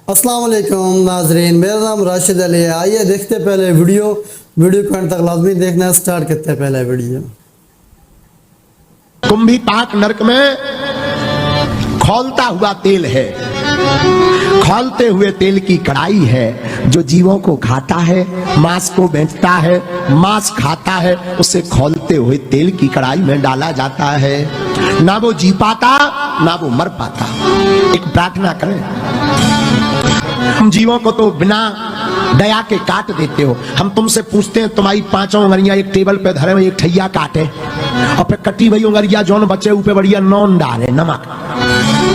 अस्सलाम वालेकुम नाजरीन, मेरा नाम राशिद अली है। आइए देखते पहले वीडियो को अंत तक लाजमी देखना। स्टार्ट करते हैं पहले वीडियो। कुंभी पाक नरक में खौलता हुआ तेल है, खौलते हुए तेल की कड़ाई है। जो जीवों को खाता है, मांस को बेचता है, मांस खाता है, उसे खौलते हुए तेल की कड़ाई में डाला जाता है। ना वो जी पाता ना वो मर पाता। एक प्रार्थना करें, हम जीवों को तो बिना दया के काट देते हो। हम तुमसे पूछते हैं तुम्हारी पांचों उंगलियां एक टेबल पे धरे में एक ठैया काटे और फिर कटी हुई उंगलियां जौन बचे ऊपर बढ़िया नॉन डाले, नमक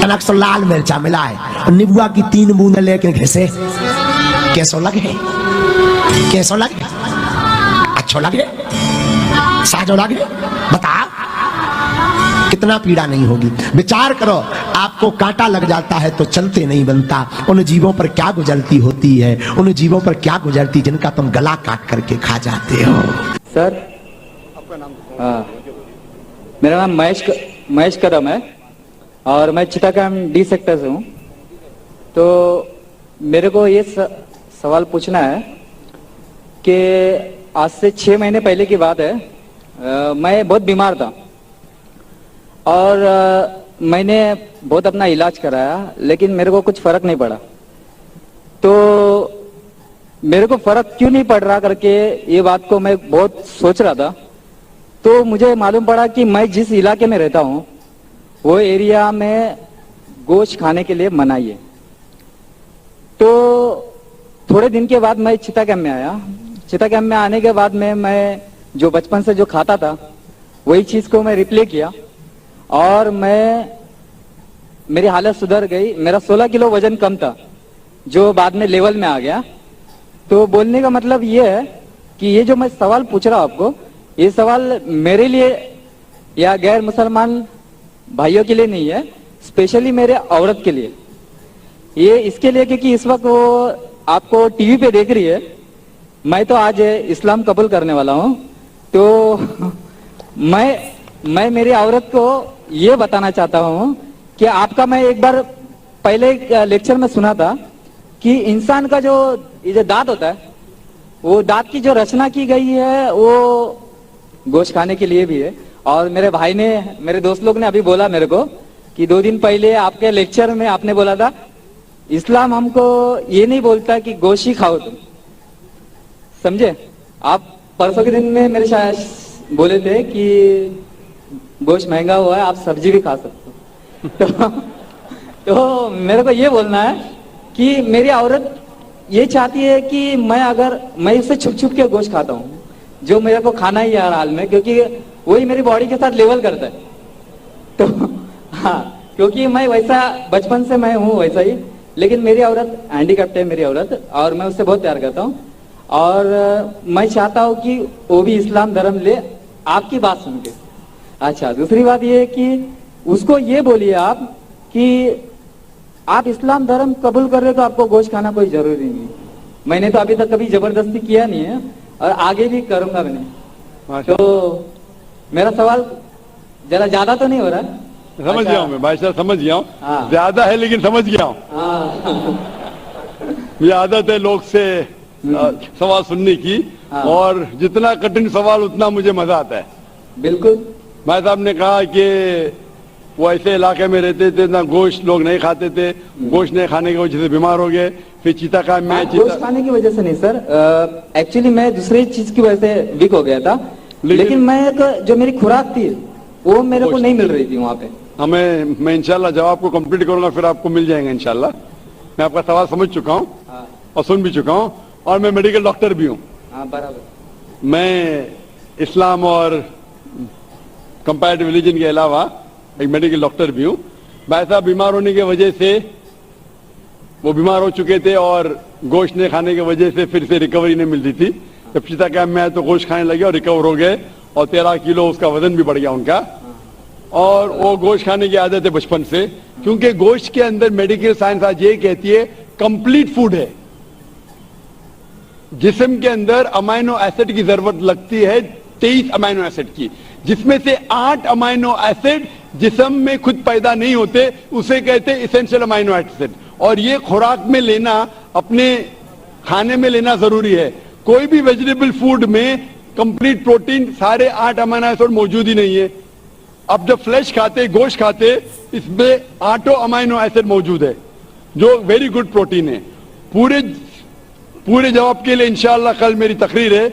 तनक से लाल मिर्चा मिलाए और नीबुआ की 3 बूंद लेके घिसे। कैसो लगे? कैसो लगे? अच्छो लगे? साजो लगे? बता कितना पीड़ा नहीं होगी। विचार करो, आपको कांटा लग जाता है तो चलते नहीं बनता। उन जीवों पर क्या गुजरती होती है, उन जीवों पर क्या गुजरती जिनका तुम गला काट करके खा जाते हो। सर आपका नाम? हाँ, मेरा नाम महेश कदम है और मैं चिटागांव डी सेक्टर से हूँ। तो मेरे को ये सवाल पूछना है कि आज से 6 महीने पहले की बात है। मैं बहुत बीमार था और मैंने बहुत अपना इलाज कराया, लेकिन मेरे को कुछ फर्क नहीं पड़ा। तो मेरे को फर्क क्यों नहीं पड़ रहा करके ये बात को मैं बहुत सोच रहा था। तो मुझे मालूम पड़ा कि मैं जिस इलाके में रहता हूँ वो एरिया में गोश्त खाने के लिए मनाही है। तो थोड़े दिन के बाद मैं चिटागांव में आया। चिटागांव में आने के बाद में मैं जो बचपन से जो खाता था वही चीज को मैं रिप्ले किया और मेरी हालत सुधर गई। मेरा 16 किलो वजन कम था जो बाद में लेवल में आ गया। तो बोलने का मतलब ये है कि ये जो मैं सवाल पूछ रहा हूं आपको, ये सवाल मेरे लिए या गैर मुसलमान भाइयों के लिए नहीं है, स्पेशली मेरे औरत के लिए। ये इसके लिए क्योंकि इस वक्त वो आपको टीवी पे देख रही है। मैं तो आज इस्लाम कबूल करने वाला हूं। तो मैं मेरी औरत को ये बताना चाहता हूं कि आपका मैं एक बार पहले एक लेक्चर में सुना था कि इंसान का जो दांत होता है, वो दांत की जो रचना की गई है वो गोश्त खाने के लिए भी है। और मेरे भाई ने, मेरे दोस्त लोग ने अभी बोला मेरे को कि 2 दिन पहले आपके लेक्चर में आपने बोला था इस्लाम हमको ये नहीं बोलता कि गोश्त ही खाओ तुम, समझे? आप परसों के दिन में मेरे शायद बोले थे कि गोश्त महंगा हुआ है, आप सब्जी भी खा सकते हो। तो मेरे को ये बोलना है कि मेरी औरत ये चाहती है कि मैं इससे छुप छुप के गोश्त खाता हूँ, जो मेरे को खाना ही है हर हाल में, क्योंकि वही मेरी बॉडी के साथ लेवल करता है। तो हाँ, क्योंकि मैं वैसा बचपन से मैं हूँ वैसा ही, लेकिन मेरी औरत हैंडीकैप्ट है मेरी औरत, और मैं उससे बहुत प्यार करता हूँ और मैं चाहता हूँ कि वो भी इस्लाम धर्म ले आपकी बात सुन के। अच्छा, दूसरी बात ये है कि उसको ये बोलिए आप कि आप इस्लाम धर्म कबूल कर रहे हो तो आपको गोश्त खाना कोई जरूरी नहीं। मैंने तो अभी तक कभी जबरदस्ती किया नहीं है और आगे भी करूंगा भी नहीं। तो मेरा सवाल जरा ज्यादा तो नहीं हो रहा? समझ गया हूँ मैं भाई साहब, समझ गया हूँ। हाँ। ज्यादा है लेकिन समझ गया हूँ। हाँ। ये आदत है लोग से सवाल सुनने की। हाँ। और जितना कठिन सवाल उतना मुझे मजा आता है। बिल्कुल। भाई साहब ने कहा कि वो ऐसे इलाके में रहते थे ना गोश्त लोग नहीं खाते थे, गोश्त नहीं खाने की वजह से बीमार हो गए। फिर चिटागांव में गोश्त खाने की वजह से नहीं सर, एक्चुअली मैं दूसरी चीज की वजह से वीक हो गया था, लेकिन मैं जो मेरी खुराक थी वो मेरे को नहीं मिल रही थी वहाँ पे। मैं इंशाल्लाह जवाब को कंप्लीट करूंगा, फिर आपको मिल जाएगा इंशाल्लाह। मैं आपका सवाल समझ चुका हूँ और सुन भी चुका हूँ, और मैं मेडिकल डॉक्टर भी हूँ। बराबर। मैं इस्लाम और कंपैरेटिव रिलीजन के अलावा एक मेडिकल डॉक्टर भी हूँ। भाई साहब बीमार होने की वजह से वो बीमार हो चुके थे और गोश्त नहीं खाने की वजह से फिर से रिकवरी नहीं मिलती थी। जब चिटागांव में आए तो गोश्त खाने लगे और रिकवर हो गए और 13 किलो उसका वजन भी बढ़ गया उनका। और वो गोश्त खाने की आदत है बचपन से, क्योंकि गोश्त के अंदर मेडिकल साइंस आज ये कहती है कंप्लीट फूड है। जिस्म के अंदर अमाइनो एसिड की जरूरत लगती है 23 अमाइनो एसिड की, जिसमें से 8 अमाइनो एसिड जिस्म में खुद पैदा नहीं होते, उसे कहते हैं एसेंशियल अमाइनो एसिड। اور یہ خوراک میں لینا, اپنے کھانے میں لینا ضروری ہے. کوئی بھی ویجیٹیبل فوڈ میں کمپلیٹ پروٹین سارے 8 امینو ایسڈ موجود ہی نہیں ہے. اب جب فلیش کھاتے, گوشت کھاتے, اس میں 8 امینو ایسڈ موجود ہے جو ویری گڈ پروٹین ہے. پورے جواب کے لیے انشاءاللہ کل میری تقریر ہے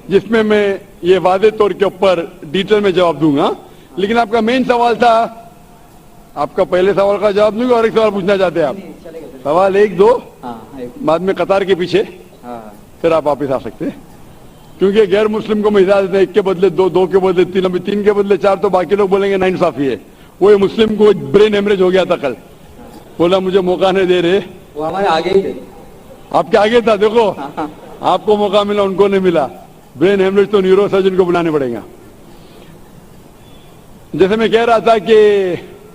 جس میں میں یہ واضح طور کے اوپر ڈیٹیل میں جواب دوں گا. لیکن آپ کا مین سوال تھا, آپ کا پہلے سوال کا جواب دوں گا اور ایک سوال پوچھنا چاہتے ہیں آپ. سوال 1 2 بعد میں قطار کے پیچھے پھر آپ واپس آ سکتے ہیں, کیونکہ غیر مسلم کو میں اجازت ہے 1 کے بدلے 2, 2 کے بدلے 3, ابھی 3 کے بدلے 4, تو باقی لوگ بولیں گے ناانصافی ہے. وہ مسلم کو برین ہیمریج ہو گیا تھا کل, بولا مجھے موقع نہیں دے رہے. وہ ہمارے آگے ہی تھے, آپ کے آگے تھا, دیکھو آپ کو موقع ملا, ان کو نہیں ملا. برین ہیمریج تو نیورو سرجن کو بلانے پڑے گا. جیسے میں کہہ رہا تھا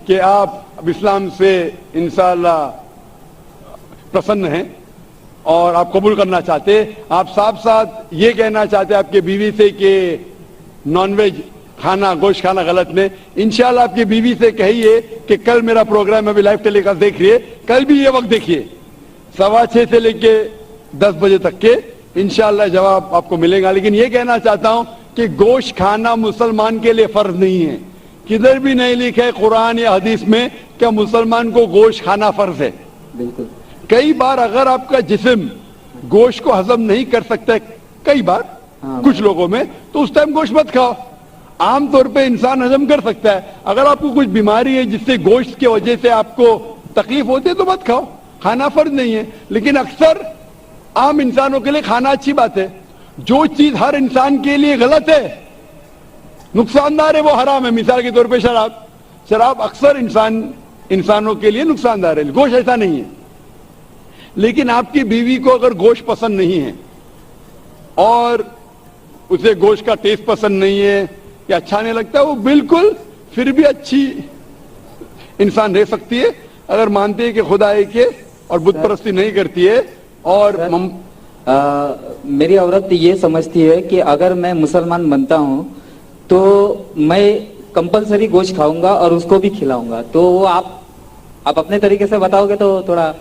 کہ آپ اب اسلام سے انشاءاللہ پسند ہیں اور آپ قبول کرنا چاہتے. آپ صاف ساتھ یہ کہنا چاہتے آپ کے بیوی سے کہ نان ویج کھانا, گوشت کھانا غلط نہیں. انشاءاللہ آپ کی بیوی سے کہیے کہ کل میرا پروگرام ابھی لائیو ٹیلی کاسٹ دیکھ رہیے, کل بھی یہ وقت دیکھیے 6:15 سے لے کے 10 بجے تک کے, انشاءاللہ جواب آپ کو ملے گا. لیکن یہ کہنا چاہتا ہوں کہ گوشت کھانا مسلمان کے لیے فرض نہیں ہے. کدھر بھی نہیں لکھا ہے قرآن یا حدیث میں کہ مسلمان کو گوشت کھانا فرض ہے. بالکل. کئی بار اگر آپ کا جسم گوشت کو ہضم نہیں کر سکتا, کئی بار کچھ لوگوں میں, تو اس ٹائم گوشت مت کھاؤ. عام طور پہ انسان ہضم کر سکتا ہے. اگر آپ کو کچھ بیماری ہے جس سے گوشت کی وجہ سے آپ کو تکلیف ہوتی ہے تو مت کھاؤ, کھانا فرض نہیں ہے. لیکن اکثر عام انسانوں کے لیے کھانا اچھی بات ہے. جو چیز ہر انسان کے لیے غلط ہے, نقصان دہ ہے, وہ حرام ہے. مثال کے طور پہ شراب اکثر انسانوں کے لیے نقصان دہ ہے, گوشت ایسا نہیں ہے. لیکن آپ کی بیوی کو اگر گوشت پسند نہیں ہے اور اسے گوشت کا ٹیسٹ پسند نہیں ہے یا اچھا نہیں لگتا, وہ بالکل پھر بھی اچھی انسان رہ سکتی ہے اگر مانتی ہے کہ خدا ایک ہے اور بت پرستی نہیں کرتی ہے. اور میری عورت یہ سمجھتی ہے کہ اگر میں مسلمان بنتا ہوں تو میں کمپلسری گوشت کھاؤں گا اور اس کو بھی کھلاؤں گا. تو وہ آپ اپنے طریقے سے بتاؤ گے تو تھوڑا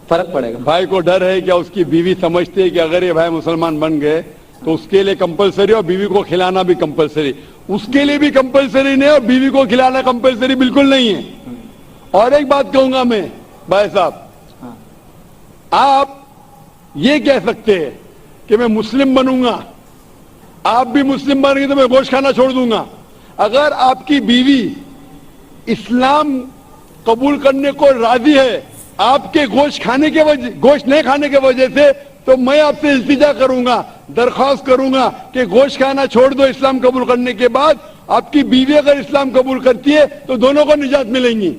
فرق پڑے گا. بھائی کو ڈر ہے کہ اس کی بیوی سمجھتی ہے کہ اگر یہ بھائی مسلمان بن گئے تو اس کے لیے کمپلسری, اور بیوی کو کھلانا بھی کمپلسری. اس کے لیے بھی کمپلسری نہیں اور بیوی کو کھلانا کمپلسری بالکل نہیں ہے. اور ایک بات کہوں گا میں بھائی صاحب, آپ یہ کہہ سکتے ہیں کہ میں مسلم بنوں گا, آپ بھی مسلم بن گئے تو میں گوشت کھانا چھوڑ دوں گا. اگر آپ کی بیوی اسلام قبول کرنے کو راضی ہے آپ کے گوشت نہیں کھانے کے وجہ سے, تو میں آپ سے التجا کروں گا, درخواست کروں گا کہ گوشت کھانا چھوڑ دو. اسلام قبول کرنے کے بعد آپ کی بیوی اگر اسلام قبول کرتی ہے تو دونوں کو نجات ملیں گی.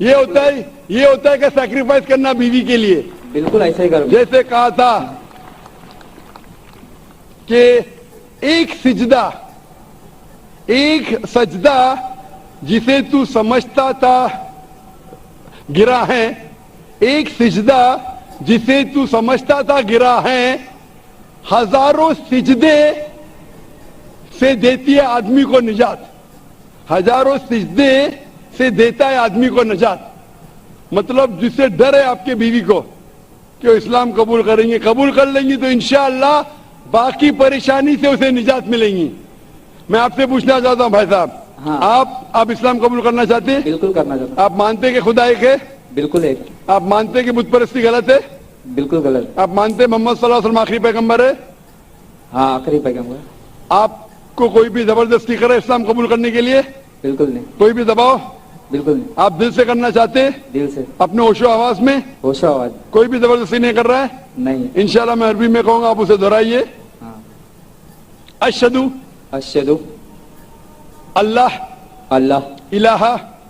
یہ ہوتا ہے کہ سیکریفائس کرنا بیوی کے لیے. بالکل ایسا ہی کروں. جیسے کہا تھا کہ ایک سجدہ جسے تو سمجھتا تھا گرا ہے, ایک سجدہ جسے تو سمجھتا تھا گرا ہے, ہزاروں سجدے سے دیتی ہے آدمی کو نجات. ہزاروں سجدے سے دیتا ہے آدمی کو نجات. مطلب جسے ڈر ہے آپ کے بیوی کو کہ وہ اسلام قبول کر لیں گی تو انشاءاللہ باقی پریشانی سے اسے نجات ملیں گی. میں آپ سے پوچھنا چاہتا ہوں بھائی صاحب, آپ اسلام قبول کرنا چاہتے ہیں؟ بالکل کرنا چاہتا ہوں. آپ مانتے ہیں کہ خدا ایک ہے؟ بالکل ایک. آپ مانتے ہیں کہ بت پرستی غلط ہے؟ بالکل غلط. آپ مانتے ہیں محمد صلی اللہ علیہ وسلم آخری پیغمبر ہے؟ ہاں آخری پیغمبر. آپ کو کوئی بھی زبردستی کرے اسلام قبول کرنے کے لیے؟ بالکل نہیں. کوئی بھی دباؤ؟ بالکل نہیں. آپ دل سے کرنا چاہتے ہیں؟ دل سے, اپنے ہوش و آواز میں؟ ہوش و آواز. کوئی بھی زبردستی نہیں کر رہا ہے؟ نہیں. انشاءاللہ میں عربی میں کہوں گا, آپ اسے دہرائیے. اشہدو اشہدو اللہ اللہ الہ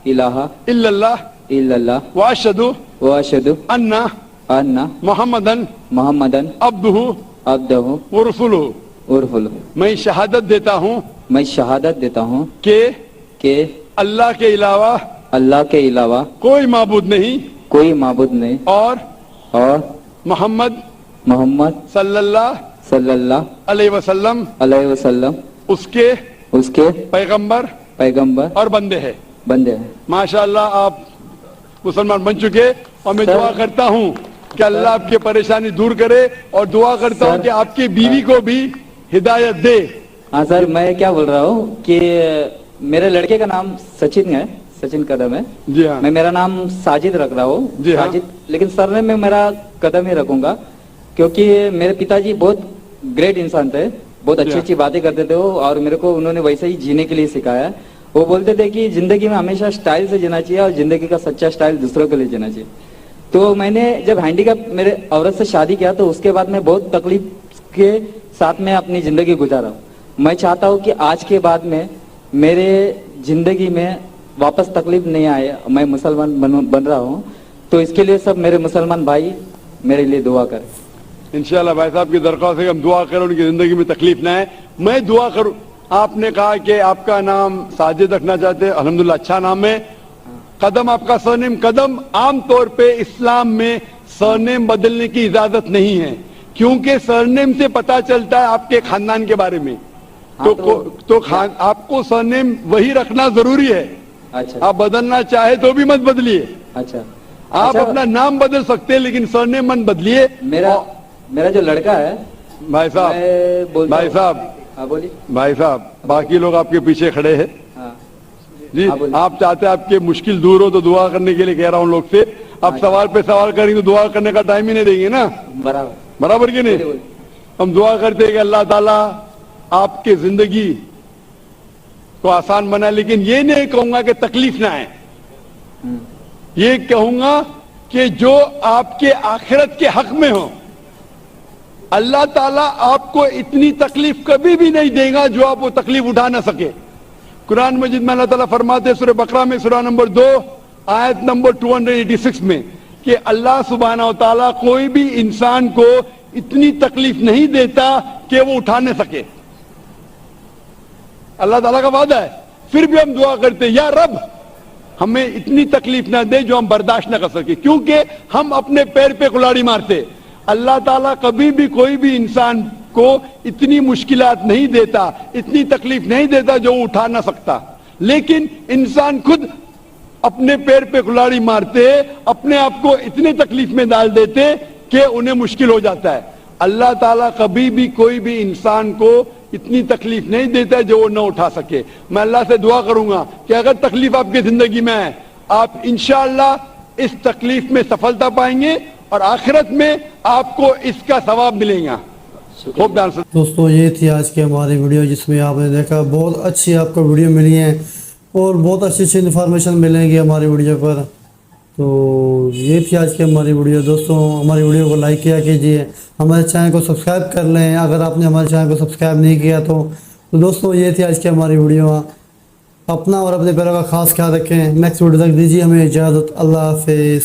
الہ الا اللہ الا اللہ واشہدو واشہدو ان محمدن محمدن عبدہ عبدہ ورسولہ. ورسولہ. میں شہادت دیتا ہوں میں شہادت دیتا ہوں کہ اللہ کے علاوہ کوئی معبود نہیں اور محمد صلی اللہ علیہ وسلم اس کے پیغمبر اور بندے ہیں. بندے ہیں. ماشاءاللہ آپ مسلمان بن چکے और मैं सर- दुआ करता हूँ कि अल्लाह आपकी परेशानी दूर करे और दुआ करता हूँ सर- कि आपकी बीवी को भी हिदायत दे। हाँ सर, मैं क्या बोल रहा हूँ कि मेरे लड़के का नाम सचिन है, सचिन कदम है। जी हाँ। मैं मेरा नाम साजिद रख रहा हूँ, जी हाँ। साजिद, लेकिन सरनेम में मेरा कदम ही रखूंगा, क्योंकि मेरे पिताजी बहुत ग्रेट इंसान थे, बहुत अच्छी जी हाँ। अच्छी बातें करते थे वो, और मेरे को उन्होंने वैसे ही जीने के लिए सिखाया। वो बोलते थे कि जिंदगी में हमेशा स्टाइल से जीना चाहिए और जिंदगी का सच्चा स्टाइल दूसरों के लिए जीना चाहिए। तो मैंने जब हैंडीकैप मेरे औरत से शादी किया तो उसके बाद मैं बहुत तकलीफ के साथ में अपनी जिंदगी गुजारा हूँ। मैं चाहता हूँ कि आज के बाद में मेरे जिंदगी में वापस तकलीफ नहीं आए। मैं मुसलमान बन रहा हूँ, तो इसके लिए सब मेरे मुसलमान भाई मेरे लिए दुआ करें। इंशाल्लाह भाई साहब की दरख्वास्त है कि हम दुआ करें उनकी जिंदगी में तकलीफ ना आए। मैं दुआ करूं। आपने कहा कि आपका नाम साजिद रखना चाहते हैं, अल्हम्दुलिल्लाह अच्छा नाम है। कदम आपका सरनेम कदम, आमतौर पे इस्लाम में सरनेम बदलने की इजाजत नहीं है, क्योंकि सरनेम से पता चलता है आपके खानदान के बारे में। हाँ, आपको सरनेम वही रखना जरूरी है। अच्छा आप बदलना चाहे तो भी मत बदलिए। अच्छा। आप अच्छा, अपना नाम बदल सकते हैं लेकिन सरनेम मत बदलिए। मेरा जो लड़का है, भाई साहब, मैं बोलता भाई हूँ- साहब, हाँ बोलिए। भाई साहब, बाकी लोग आपके पीछे खड़े हैं हाँ जी। हाँ, बोलिए। आप चाहते हैं आपके मुश्किल दूर हो तो दुआ करने के लिए कह रहा हूं लोग से। आप सवाल पे सवाल करेंगे तो दुआ करने का टाइम ही नहीं देंगे ना, बराबर। बराबर कि नहीं? बोलिए। हम दुआ करते हैं कि अल्लाह ताला आपके जिंदगी को आसान बनाए, लेकिन ये नहीं कहूंगा कि तकलीफ ना आए। ये कहूंगा कि जो आपके आखिरत के हक में हो, अल्लाह ताला आपको इतनी तकलीफ कभी भी नहीं देगा जो आप वो तकलीफ उठा ना सके। कुरान मजीद में अल्लाह ताला फरमाते हैं सूरह बकरा में सूरह नंबर 2 आयत नंबर 286 में कि अल्लाह सुब्हानहू व तआला कोई भी इंसान को इतनी तकलीफ नहीं देता कि वो उठा न सके। अल्लाह ताला का वादा है। फिर भी हम दुआ करते हैं, या रब हमें इतनी तकलीफ ना दे जो हम बर्दाश्त ना कर सके, क्योंकि हम अपने पैर पे कुल्हाड़ी मारते। अल्लाह ताला कभी भी कोई भी इंसान को इतनी मुश्किलात नहीं देता, इतनी तकलीफ नहीं देता जो वो उठा ना सकता, लेकिन इंसान खुद अपने पैर पे कुल्हाड़ी मारते, अपने आप को इतने तकलीफ में डाल देते कि उन्हें मुश्किल हो जाता है। अल्लाह ताला कभी भी कोई भी इंसान को इतनी तकलीफ नहीं देता जो वो न उठा सके। मैं अल्लाह से दुआ करूंगा कि अगर तकलीफ आपकी जिंदगी में है, आप इंशाअल्लाह इस तकलीफ में सफलता पाएंगे और आखिरत में आपको इसका सवाब मिलेगा। खूब ध्यान से। दोस्तों ये थी आज की हमारी वीडियो, जिसमें आपने देखा बहुत अच्छी आपको वीडियो मिली है और बहुत अच्छी अच्छी इन्फॉर्मेशन मिलेंगी हमारी वीडियो पर। तो ये थी आज की हमारी वीडियो। दोस्तों हमारी वीडियो को लाइक किया कीजिए, हमारे चैनल को सब्सक्राइब कर लें अगर आपने हमारे चैनल को सब्सक्राइब नहीं किया तो दोस्तों ये थी आज की हमारी वीडियो। अपना और अपने पैरों का खास ख्याल रखें। नेक्स्ट वीडियो तक दीजिए हमें इजाज़त। अल्लाह हाफिज़।